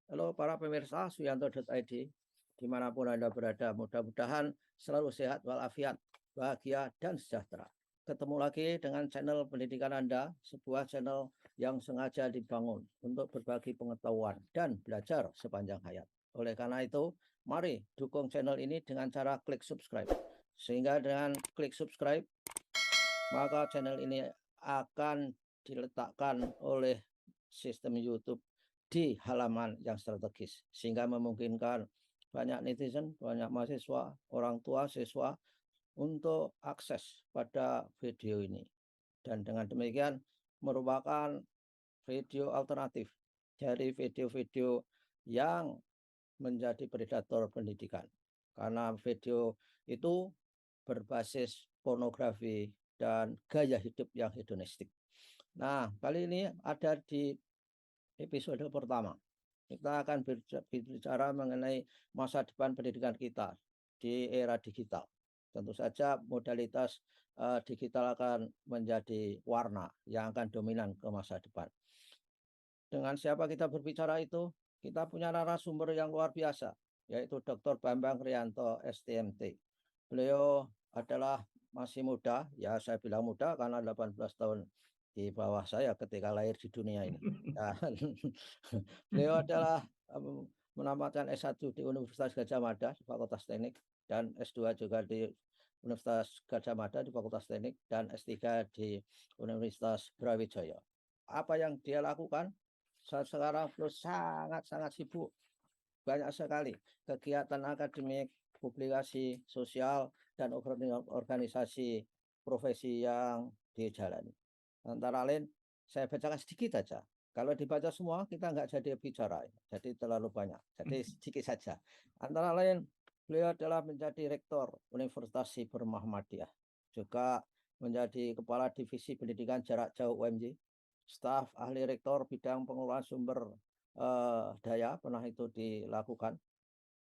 Halo para pemirsa Suyanto.id, dimanapun Anda berada, mudah-mudahan selalu sehat walafiat, bahagia, dan sejahtera. Ketemu lagi dengan channel pendidikan Anda, sebuah channel yang sengaja dibangun untuk berbagi pengetahuan dan belajar sepanjang hayat. Oleh karena itu, mari dukung channel ini dengan cara klik subscribe. Sehingga dengan klik subscribe, maka channel ini akan diletakkan oleh sistem YouTube di halaman yang strategis, sehingga memungkinkan banyak netizen, banyak mahasiswa, orang tua, siswa untuk akses pada video ini. Dan dengan demikian merupakan video alternatif dari video-video yang menjadi predator pendidikan. Karena video itu berbasis pornografi dan gaya hidup yang hedonistik. Nah, kali ini ada di episode pertama. Kita akan berbicara mengenai masa depan pendidikan kita di era digital. Tentu saja modalitas digital akan menjadi warna yang akan dominan ke masa depan. Dengan siapa kita berbicara itu? Kita punya narasumber yang luar biasa, yaitu Dr. Bambang Rianto, STMT. Beliau adalah masih muda, ya saya bilang muda karena 18 tahun di bawah saya ketika lahir di dunia ini. Dan beliau adalah menamatkan S1 di Universitas Gadjah Mada di Fakultas Teknik, dan S2 juga di Universitas Gadjah Mada di Fakultas Teknik, dan S3 di Universitas Brawijaya. Apa yang dia lakukan? Sekarang terus sangat sibuk, banyak sekali kegiatan akademik, publikasi sosial, dan organisasi profesi yang dijalani. Antara lain, saya bacakan sedikit saja. Kalau dibaca semua, kita nggak jadi bicara, jadi terlalu banyak. Jadi sedikit saja. Antara lain, beliau adalah menjadi rektor Universitas Siber Muhammadiyah, juga menjadi kepala divisi pendidikan jarak jauh UMJ, staf ahli rektor bidang pengelolaan sumber daya pernah itu dilakukan,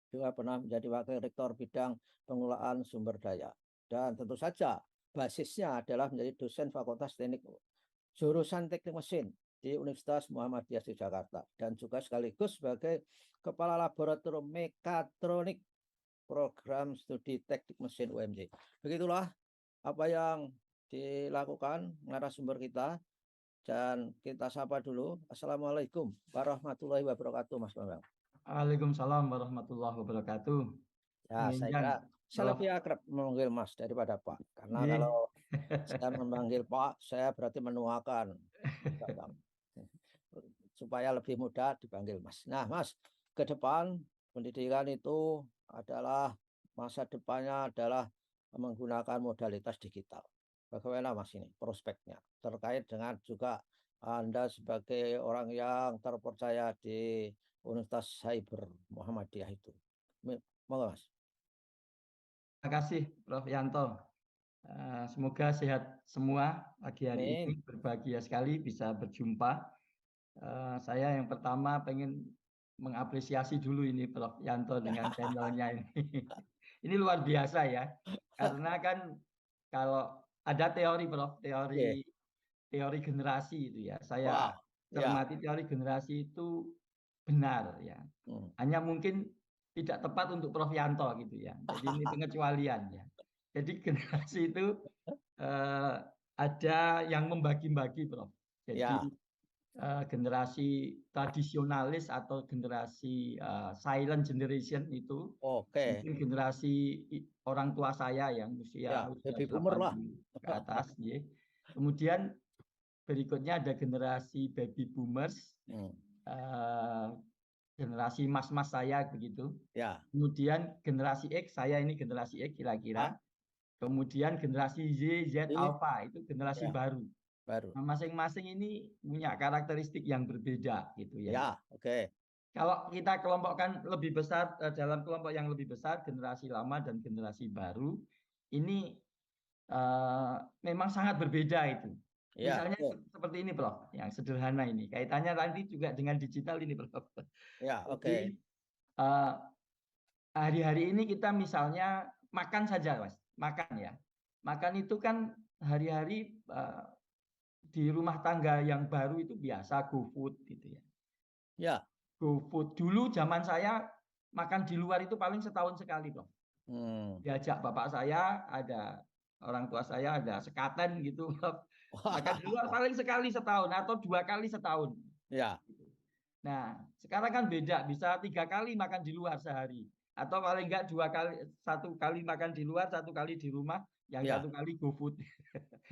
juga pernah menjadi wakil rektor bidang pengelolaan sumber daya, dan tentu saja basisnya adalah menjadi dosen Fakultas Teknik jurusan Teknik Mesin di Universitas Muhammadiyah Yogyakarta, dan juga sekaligus sebagai kepala laboratorium mekatronik program studi teknik mesin UMJ. Begitulah apa yang dilakukan narasumber kita. Dan kita sapa dulu. Assalamualaikum warahmatullahi wabarakatuh, Mas Bambang. Waalaikumsalam warahmatullahi wabarakatuh. Ya, saya kira saya Prof. lebih akrab memanggil Mas daripada Pak. Karena Nggih. kalau saya memanggil Pak, saya berarti menuakan Mas Bambang. Supaya lebih mudah dipanggil Mas. Nah, Mas, ke depan pendidikan itu adalah masa depannya adalah menggunakan modalitas digital. Bagaimana Mas ini prospeknya terkait dengan juga Anda sebagai orang yang terpercaya di Universitas Cyber Muhammadiyah itu? Monggo Mas. Terima kasih Prof. Yanto. Semoga sehat semua pagi hari Amin. ini. Berbahagia sekali bisa berjumpa. Saya yang pertama pengen mengapresiasi dulu ini Prof. Yanto dengan channelnya ini. Ini luar biasa ya. Karena kan kalau ada teori Prof, Oke. teori generasi itu ya. Saya Wah, ya. cermati teori generasi itu benar ya. Hmm. Hanya mungkin tidak tepat untuk Prof Yanto gitu ya. Jadi ini pengecualian ya. Jadi generasi itu eh, ada yang membagi-bagi Prof. Jadi Ya. generasi tradisionalis atau generasi silent generation itu Oke. mungkin generasi orang tua saya yang usia Ya, baby boomer lah. 80 ke atas ya. Kemudian berikutnya ada generasi baby boomers, Hmm. generasi mas-mas saya begitu. Ya. Kemudian generasi X, saya ini generasi X Ah, kira-kira. Kemudian generasi Z, Z ini Alpha itu generasi ya baru. baru. Nah, masing-masing ini punya karakteristik yang berbeda gitu ya. Ya, oke. Kalau kita kelompokkan lebih besar dalam kelompok yang lebih besar, generasi lama dan generasi baru, ini memang sangat berbeda itu. Ya, Misalnya betul. seperti ini, Prof, yang sederhana ini. Kaitannya nanti juga dengan digital ini, Prof. Ya, oke. Jadi eh, hari-hari ini kita misalnya makan saja, Mas. Makan ya. Makan itu kan hari-hari di rumah tangga yang baru itu biasa GoFood gitu ya. Ya, GoFood. Dulu zaman saya makan di luar itu paling setahun sekali, Prof. Diajak bapak saya, ada orang tua saya, ada sekaten gitu, Prof. Makan di luar paling sekali setahun atau 2 kali setahun. Ya. Nah, sekarang kan beda, bisa 3 kali makan di luar sehari. Atau paling enggak 1 kali makan di luar, 1 kali di rumah, yang Ya. 1 kali GoFood.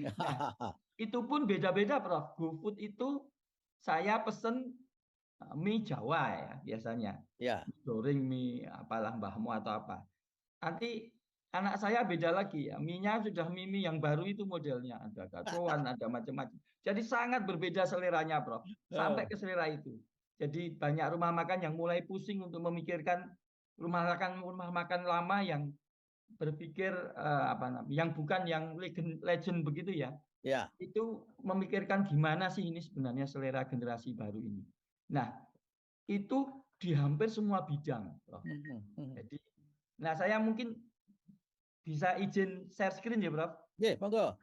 Nah, itu pun beda-beda, Prof. GoFood itu saya pesen mie Jawa ya biasanya. Ya. Goreng mie apalah mbahmu atau apa. Nanti anak saya beda lagi ya. Mie-nya sudah mie yang baru itu modelnya. Ada kacauan, ada macam-macam. Jadi sangat berbeda seleranya, Prof. Sampai ke selera itu. Jadi banyak rumah makan yang mulai pusing untuk memikirkan rumah makan lama yang berpikir yang bukan yang legend begitu ya. Ya. Itu memikirkan gimana sih ini sebenarnya selera generasi baru ini. Nah, itu di hampir semua bidang, Prof. Jadi, nah saya mungkin bisa izin share screen ya, Prof. Oke, monggo.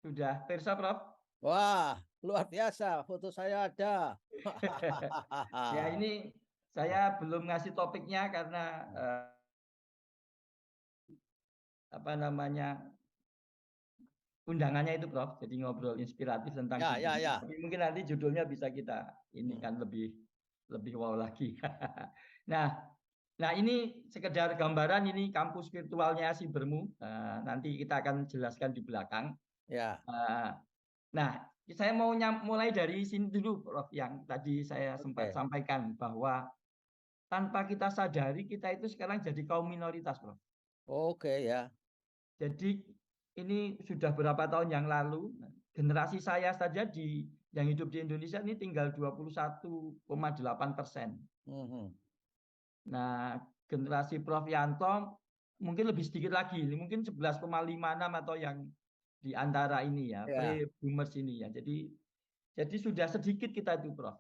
Sudah, Persa, Prof. Wah, luar biasa. Foto saya ada. Ya, ini saya belum ngasih topiknya karena undangannya itu, Prof. Jadi ngobrol inspiratif tentang Ya. Tapi mungkin nanti judulnya bisa kita ini kan lebih wow lagi. Nah, ini sekedar gambaran, ini kampus virtualnya Sibermu. Nanti kita akan jelaskan di belakang. Ya. Nah, saya mau mulai dari sini dulu, Prof. Yang tadi saya sempat sampaikan bahwa tanpa kita sadari kita itu sekarang jadi kaum minoritas, Prof. Oke, ya. Jadi ini sudah berapa tahun yang lalu, generasi saya saja yang hidup di Indonesia ini tinggal 21,8%. Nah, generasi Prof. Yanto mungkin lebih sedikit lagi, mungkin 11,56 atau yang di antara ini ya, pre-boomers ini ya. Jadi sudah sedikit kita itu, Prof.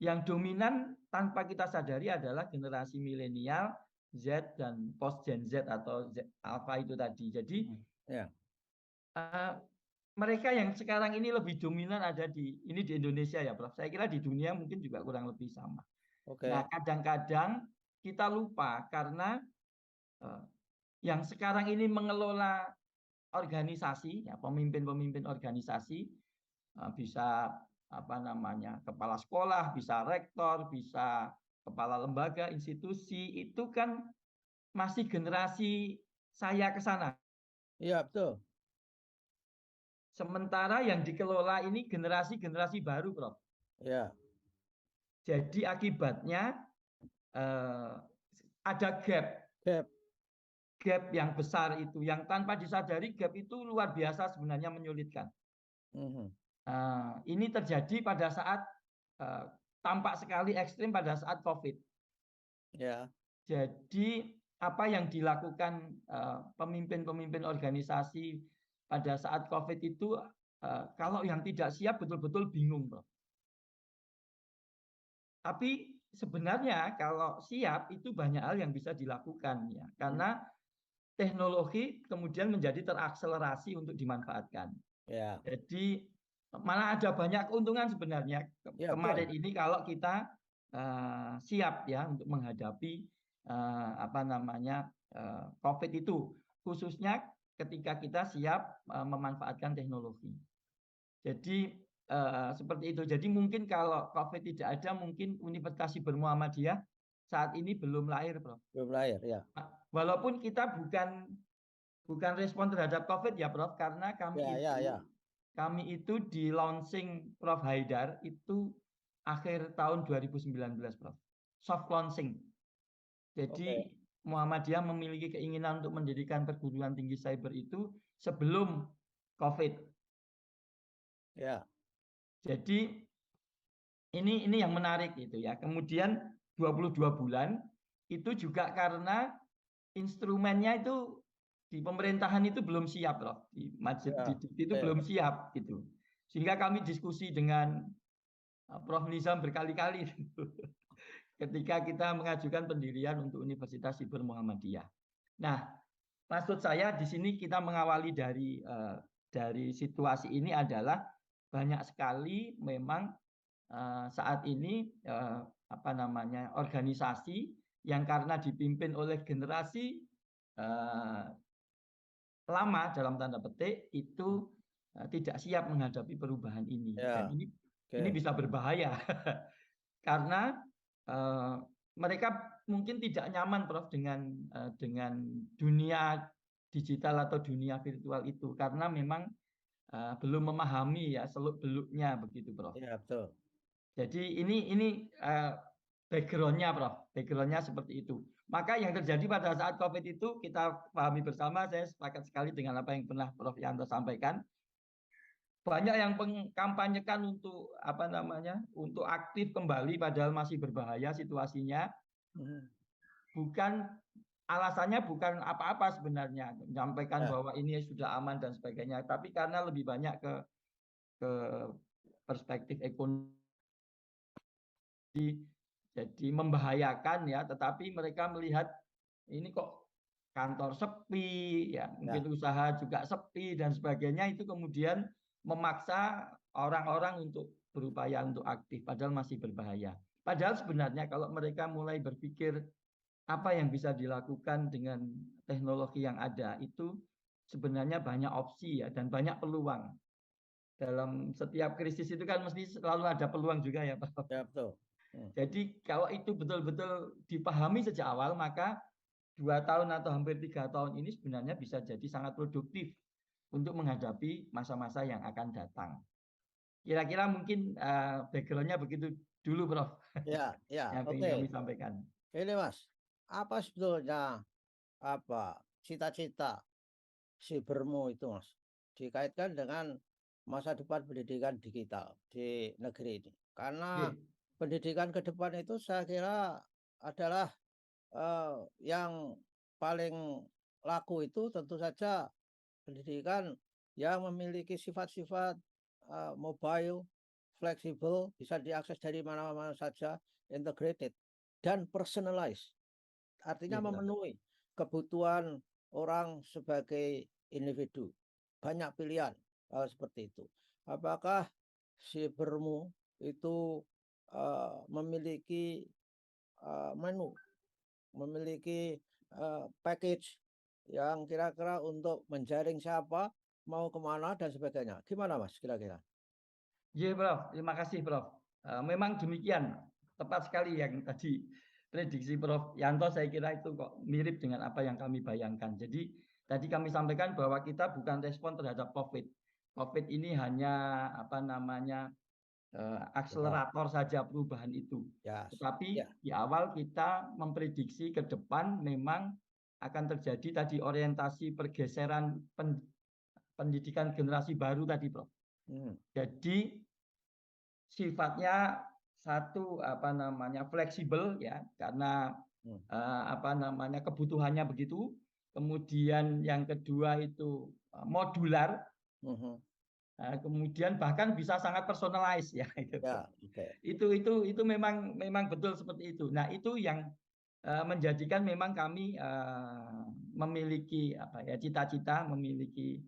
Yang dominan tanpa kita sadari adalah generasi milenial, Z dan post Gen Z atau Z Alpha itu tadi. Jadi mereka yang sekarang ini lebih dominan ada di Indonesia ya, Prof. Saya kira di dunia mungkin juga kurang lebih sama. Nah, kadang-kadang kita lupa karena yang sekarang ini mengelola organisasi, ya, pemimpin-pemimpin organisasi bisa kepala sekolah, bisa rektor, bisa kepala lembaga, institusi, itu kan masih generasi saya ke sana. Iya, betul. Sementara yang dikelola ini generasi baru, Prof. Ya. Jadi akibatnya ada gap yang besar itu, yang tanpa disadari gap itu luar biasa sebenarnya menyulitkan. Ini terjadi pada saat tampak sekali ekstrim pada saat COVID. Ya. Jadi apa yang dilakukan pemimpin-pemimpin organisasi pada saat COVID itu, kalau yang tidak siap betul-betul bingung, Prof. Tapi sebenarnya kalau siap itu banyak hal yang bisa dilakukan ya, karena teknologi kemudian menjadi terakselerasi untuk dimanfaatkan. Ya. Jadi malah ada banyak keuntungan sebenarnya kemarin ini kalau kita siap ya untuk menghadapi COVID itu, khususnya ketika kita siap memanfaatkan teknologi. Jadi seperti itu. Jadi mungkin kalau COVID tidak ada, mungkin Universitas Siber Muhammadiyah saat ini belum lahir, Prof. Belum lahir, ya. Walaupun kita bukan respon terhadap COVID ya, Prof, karena kami itu di launching Prof Haidar itu akhir tahun 2019, Prof. Soft launching. Jadi Muhammadiyah memiliki keinginan untuk mendirikan perguruan tinggi cyber itu sebelum COVID. Ya. Jadi ini yang menarik itu ya. Kemudian 22 bulan itu juga karena instrumennya itu di pemerintahan itu belum siap, Prof. Di masjid itu belum siap gitu. Sehingga kami diskusi dengan Prof Nizam berkali-kali ketika kita mengajukan pendirian untuk Universitas Siber Muhammadiyah. Nah, maksud saya di sini kita mengawali dari situasi ini adalah banyak sekali memang saat ini organisasi yang karena dipimpin oleh generasi lama dalam tanda petik itu tidak siap menghadapi perubahan ini, dan Ya, ini oke. bisa berbahaya karena mereka mungkin tidak nyaman, Prof, dengan dunia digital atau dunia virtual itu karena memang belum memahami ya seluk-beluknya begitu, Prof. Ya, betul. Jadi ini background-nya, Prof. Background-nya seperti itu. Maka yang terjadi pada saat COVID itu kita pahami bersama, saya sepakat sekali dengan apa yang pernah Prof. Yanto sampaikan. Banyak yang mengkampanyekan untuk untuk aktif kembali padahal masih berbahaya situasinya. Bukan alasannya bukan apa-apa sebenarnya, menyampaikan Ya, bahwa ini sudah aman dan sebagainya, tapi karena lebih banyak ke perspektif ekonomi, jadi membahayakan ya, tetapi mereka melihat ini kok kantor sepi ya, ya, mungkin usaha juga sepi dan sebagainya, itu kemudian memaksa orang-orang untuk berupaya untuk aktif padahal masih berbahaya. Padahal sebenarnya kalau mereka mulai berpikir apa yang bisa dilakukan dengan teknologi yang ada, itu sebenarnya banyak opsi ya dan banyak peluang. Dalam setiap krisis itu kan mesti selalu ada peluang juga ya, Pak. ya, betul. Jadi kalau itu betul-betul dipahami sejak awal, maka 2 tahun atau hampir 3 tahun ini sebenarnya bisa jadi sangat produktif untuk menghadapi masa-masa yang akan datang. Kira-kira mungkin background-nya begitu dulu, Prof. Ya, ya, Yang ingin oke. kami sampaikan. Ini Mas, apa sebetulnya cita-cita si Bermu itu, Mas, dikaitkan dengan masa depan pendidikan digital di negeri ini? Karena Oke. pendidikan ke depan itu saya kira adalah yang paling laku itu tentu saja pendidikan yang memiliki sifat-sifat mobile, fleksibel, bisa diakses dari mana-mana saja, integrated, dan personalized. Artinya Iya, Prof. memenuhi kebutuhan orang sebagai individu. Banyak pilihan seperti itu. Apakah si Bermu itu memiliki menu, memiliki package yang kira-kira untuk menjaring siapa, mau kemana, dan sebagainya. Gimana Mas kira-kira? Iya, Prof. Terima kasih, Prof. Memang demikian. Tepat sekali yang tadi prediksi Prof. Yanto, saya kira itu kok mirip dengan apa yang kami bayangkan. Jadi tadi kami sampaikan bahwa kita bukan respon terhadap COVID. COVID ini hanya Betul. akselerator saja perubahan itu. Ya, Tetapi ya. di awal kita memprediksi ke depan memang akan terjadi tadi orientasi pergeseran pendidikan generasi baru tadi, Prof. Jadi sifatnya satu fleksibel ya, karena kebutuhannya begitu. Kemudian yang kedua itu modular. Kemudian bahkan bisa sangat personalized ya, itu. Ya, oke. Itu memang betul seperti itu. Nah, itu yang menjadikan memang kami memiliki cita-cita, memiliki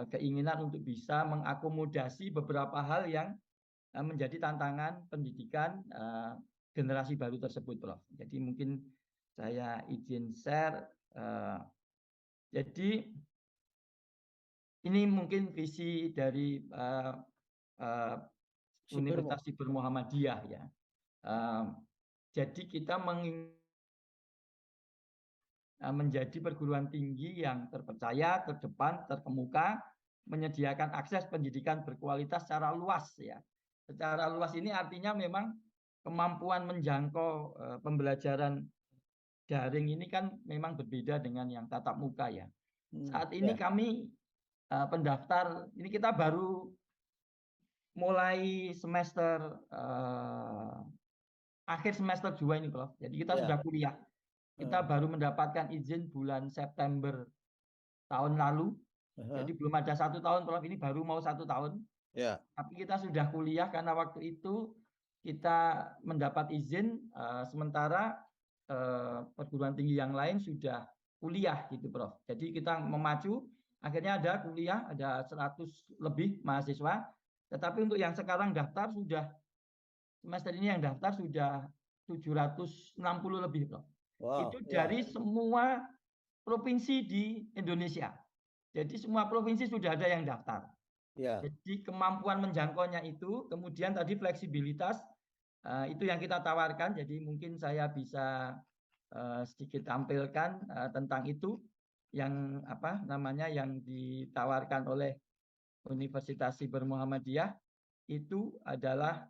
keinginan untuk bisa mengakomodasi beberapa hal yang menjadi tantangan pendidikan generasi baru tersebut, Prof. Jadi mungkin saya izin share. Jadi ini mungkin visi dari Si Bermu. Universitas Siber Muhammadiyah ya. Jadi kita menjadi perguruan tinggi yang terpercaya, terdepan, terkemuka, menyediakan akses pendidikan berkualitas secara luas ya. Secara luas ini artinya memang kemampuan menjangkau pembelajaran daring ini kan memang berbeda dengan yang tatap muka ya. Saat ini Ya, kami pendaftar, ini kita baru mulai semester akhir semester 2 ini, Prof. Jadi kita ya. sudah kuliah. Kita baru mendapatkan izin bulan September tahun lalu. Jadi belum ada 1 tahun, Prof. Ini baru mau 1 tahun. Ya. Tapi kita sudah kuliah karena waktu itu kita mendapat izin, sementara perguruan tinggi yang lain sudah kuliah gitu, Prof. Jadi kita memacu, akhirnya ada kuliah, ada 100 lebih mahasiswa, Tetapi untuk yang sekarang daftar sudah semester ini yang daftar sudah 760 lebih, Prof. Wow, Itu ya, dari semua provinsi di Indonesia. Jadi semua provinsi sudah ada yang daftar. ya. Jadi kemampuan menjangkaunya itu, kemudian tadi fleksibilitas itu yang kita tawarkan. Jadi mungkin saya bisa sedikit tampilkan tentang itu yang apa namanya yang ditawarkan oleh Universitas Siber Muhammadiyah itu adalah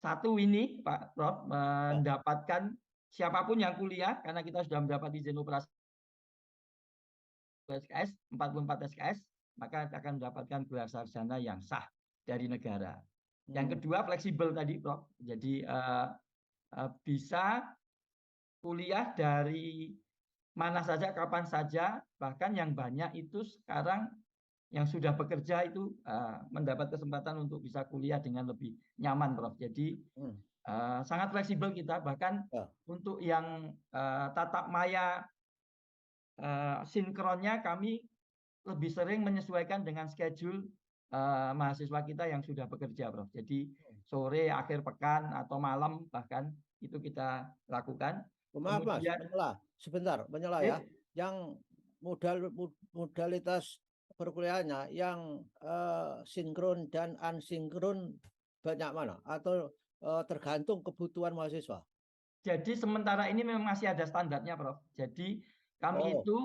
satu ini Pak Prof Ya. mendapatkan siapapun yang kuliah karena kita sudah mendapat izin operasi SKS 44 SKS maka akan mendapatkan gelar sarjana yang sah dari negara. Yang kedua fleksibel tadi Prof. Jadi bisa kuliah dari mana saja kapan saja bahkan yang banyak itu sekarang yang sudah bekerja itu mendapat kesempatan untuk bisa kuliah dengan lebih nyaman, Prof. Jadi sangat fleksibel kita. Bahkan Ya. untuk yang tatap maya sinkronnya kami lebih sering menyesuaikan dengan schedule mahasiswa kita yang sudah bekerja, Prof. Jadi sore, akhir pekan atau malam bahkan itu kita lakukan. Maaf Mas, Kemudian sebentar, menyela ya. Yang modalitas perkuliahannya yang sinkron dan asinkron banyak mana? Atau tergantung kebutuhan mahasiswa? Jadi sementara ini memang masih ada standarnya, Prof. Jadi kami itu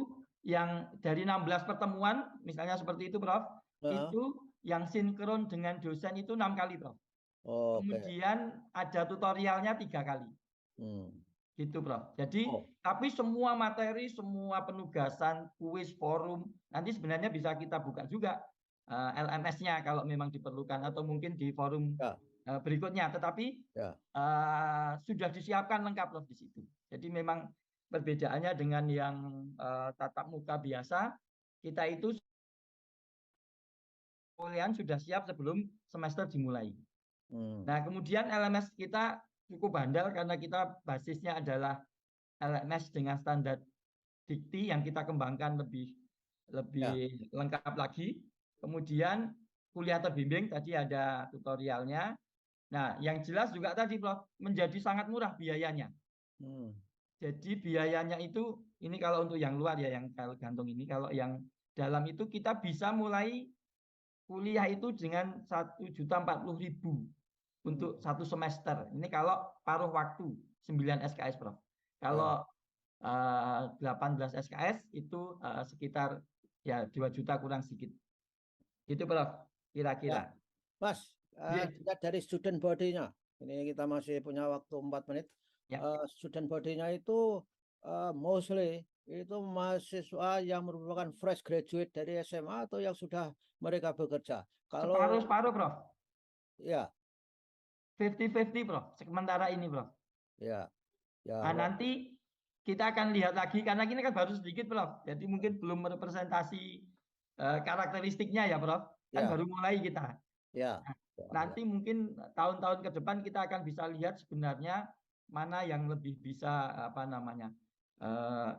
yang dari 16 pertemuan, misalnya seperti itu, Prof. Itu yang sinkron dengan dosen itu 6 kali, Prof. Kemudian ada tutorialnya 3 kali. Gitu, Prof. Jadi tapi semua materi, semua penugasan, kuis, forum, nanti sebenarnya bisa kita buka juga LMS-nya kalau memang diperlukan atau mungkin di forum berikutnya. Tetapi sudah disiapkan lengkap, Prof, di situ. Jadi memang perbedaannya dengan yang tatap muka biasa, kita itu kuliah sudah siap sebelum semester dimulai. Nah, kemudian LMS kita cukup handal karena kita basisnya adalah LMS dengan standar dikti yang kita kembangkan lebih lengkap lagi. Kemudian kuliah terbimbing tadi ada tutorialnya. Nah, yang jelas juga tadi Prof menjadi sangat murah biayanya. Jadi biayanya itu ini kalau untuk yang luar ya yang gantung ini, kalau yang dalam itu kita bisa mulai kuliah itu dengan 1.040.000 untuk satu semester. Ini kalau paruh waktu 9 SKS, Prof. Kalau 18 SKS itu sekitar ya 2 juta kurang sedikit. Gitu, Prof. Kira-kira. Mas, lihat dari student body-nya. Ini kita masih punya waktu 4 menit. Student body-nya itu mostly itu mahasiswa yang merupakan fresh graduate dari SMA atau yang sudah mereka bekerja. Kalau separuh-separuh, Prof. Ya. 50-50, Prof. Sementara ini, Prof. Ya. Nah, nanti kita akan lihat lagi karena ini kan baru sedikit, Prof. Jadi mungkin belum merepresentasi karakteristiknya ya, Prof. Kan baru mulai kita. Ya. Nanti mungkin tahun-tahun ke depan kita akan bisa lihat sebenarnya mana yang lebih bisa apa namanya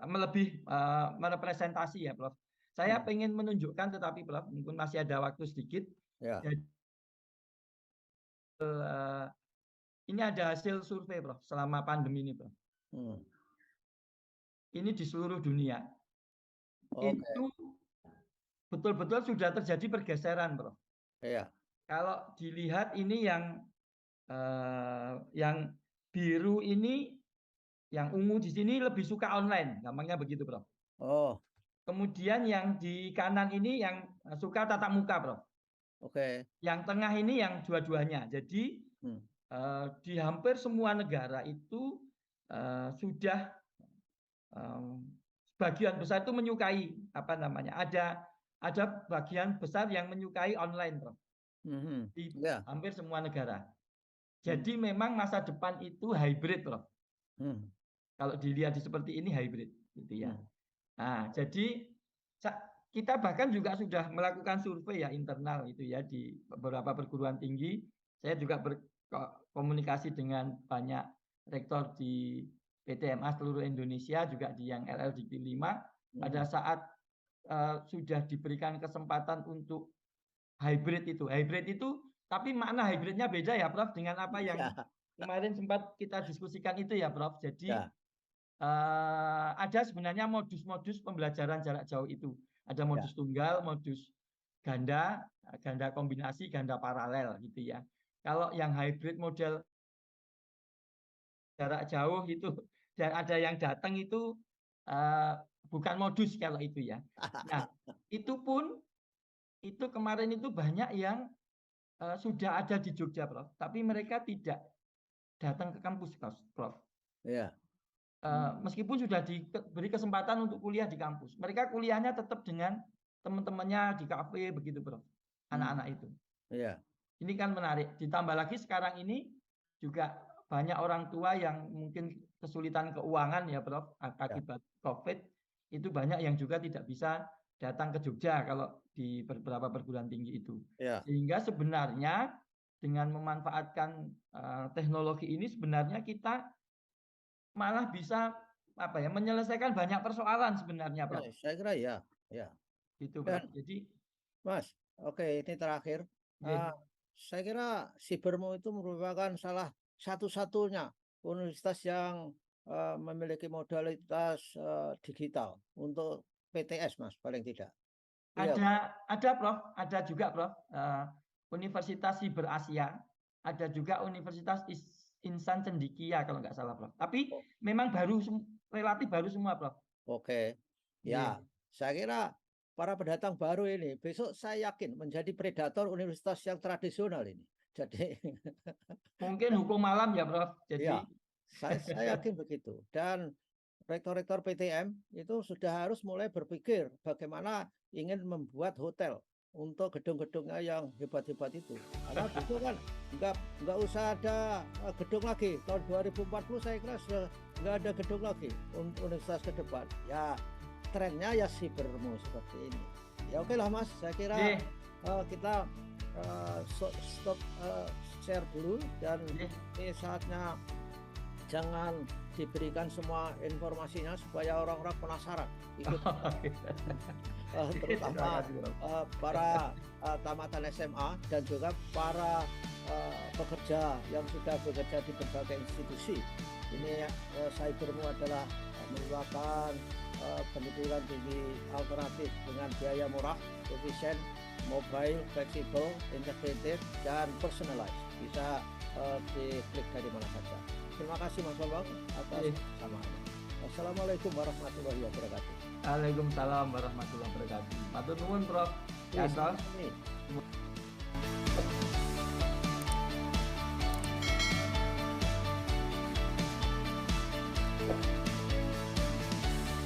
lebih merepresentasi ya, Prof. Saya pengen menunjukkan tetapi Prof mungkin masih ada waktu sedikit. Jadi, ini ada hasil survei, Prof, selama pandemi ini, Prof. Ini di seluruh dunia. Itu betul-betul sudah terjadi pergeseran, Prof. Iya. Kalau dilihat ini yang biru ini, yang ungu di sini lebih suka online, gampangnya begitu, Prof. Kemudian yang di kanan ini yang suka tatap muka, Prof. Yang tengah ini yang dua-duanya. Jadi di hampir semua negara itu sudah sebagian besar itu menyukai apa namanya? Ada bagian besar yang menyukai online, Prof. Di hampir semua negara. Jadi memang masa depan itu hybrid, Prof. Kalau dilihat seperti ini hybrid, gitu ya. Nah, jadi kita bahkan juga sudah melakukan survei ya internal itu ya di beberapa perguruan tinggi. Saya juga berkomunikasi dengan banyak rektor di PTMA seluruh Indonesia, juga di yang LLDP 5. Pada saat sudah diberikan kesempatan untuk hybrid itu. Hybrid itu, tapi makna hybridnya beda ya, Prof, dengan apa yang Ya, kemarin sempat kita diskusikan itu ya, Prof. Jadi ya, ada sebenarnya modus-modus pembelajaran jarak jauh itu. Ada ya, modus tunggal, modus ganda, ganda kombinasi, ganda paralel gitu ya. Kalau yang hybrid model jarak jauh itu dan ada yang datang itu bukan modus kalau itu ya. Nah, itu pun itu kemarin itu banyak yang sudah ada di Jogja, Prof. Tapi mereka tidak datang ke kampus, Prof. ya. Meskipun sudah diberi kesempatan untuk kuliah di kampus, mereka kuliahnya tetap dengan teman-temannya di kafe begitu, Prof. Anak-anak itu. Ya, Ini kan menarik. Ditambah lagi sekarang ini juga banyak orang tua yang mungkin kesulitan keuangan ya, Prof. ya, Akibat COVID itu banyak yang juga tidak bisa datang ke Jogja kalau di beberapa perguruan tinggi itu. ya. Sehingga sebenarnya dengan memanfaatkan teknologi ini sebenarnya kita malah bisa apa ya menyelesaikan banyak persoalan sebenarnya, Ya, Prof. saya kira ya, ya. Gitu, Dan Prof. Jadi Mas, oke, ini terakhir. ya, Saya kira Sibermo itu merupakan salah satu-satunya universitas yang memiliki modalitas digital untuk PTS, Mas, paling tidak. Iya, ada Prof, ada juga Prof. Universitas Siber Asia, ada juga Universitas Insan Cendikia kalau nggak salah, Prof. Tapi oh, memang baru relatif baru semua, Prof. oke. Iya. Ya, saya kira para pendatang baru ini besok saya yakin menjadi predator universitas yang tradisional ini. Jadi Mungkin hukum malam ya, Prof. ya, Jadi saya yakin begitu. Dan rektor-rektor PTM itu sudah harus mulai berpikir bagaimana ingin membuat hotel untuk gedung-gedungnya yang hebat-hebat itu. Karena besok kan nggak usah ada gedung lagi. Tahun 2040 saya kira sudah nggak ada gedung lagi untuk universitas ke depan. Ya trennya ya Sibermo seperti ini. Ya oke lah Mas, saya kira kita stop share dulu dan ini saatnya jangan diberikan semua informasinya supaya orang-orang penasaran ikut terutama para tamatan SMA dan juga para pekerja yang sudah bekerja di berbagai institusi. Ini Sibermo adalah merupakan pendidikan tinggi alternatif dengan biaya murah, efisien, mobile, fleksibel, integrated, dan personalized. Bisa diklik dari mana saja. Terima kasih Mas Bambang atas kesamaannya. Wassalamualaikum warahmatullahi wabarakatuh. Waalaikumsalam warahmatullahi wabarakatuh. Matur nuwun, Prof. Ya,